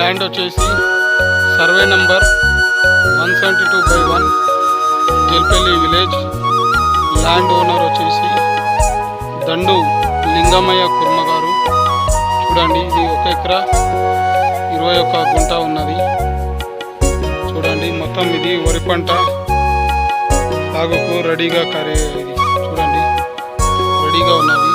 Land వచ్చేసి survey number 172/1 Jalpally village. Land owner వచ్చేసి దండు లింగమయ్య కుర్మ గారు. చూడండి, ఇది 1 ఎకరా 21 గుంట ఉన్నది. చూడండి, మొత్తం ఇది వరి పంట సాగుకు రెడీగా చూడండి రెడీగా ఉన్నది.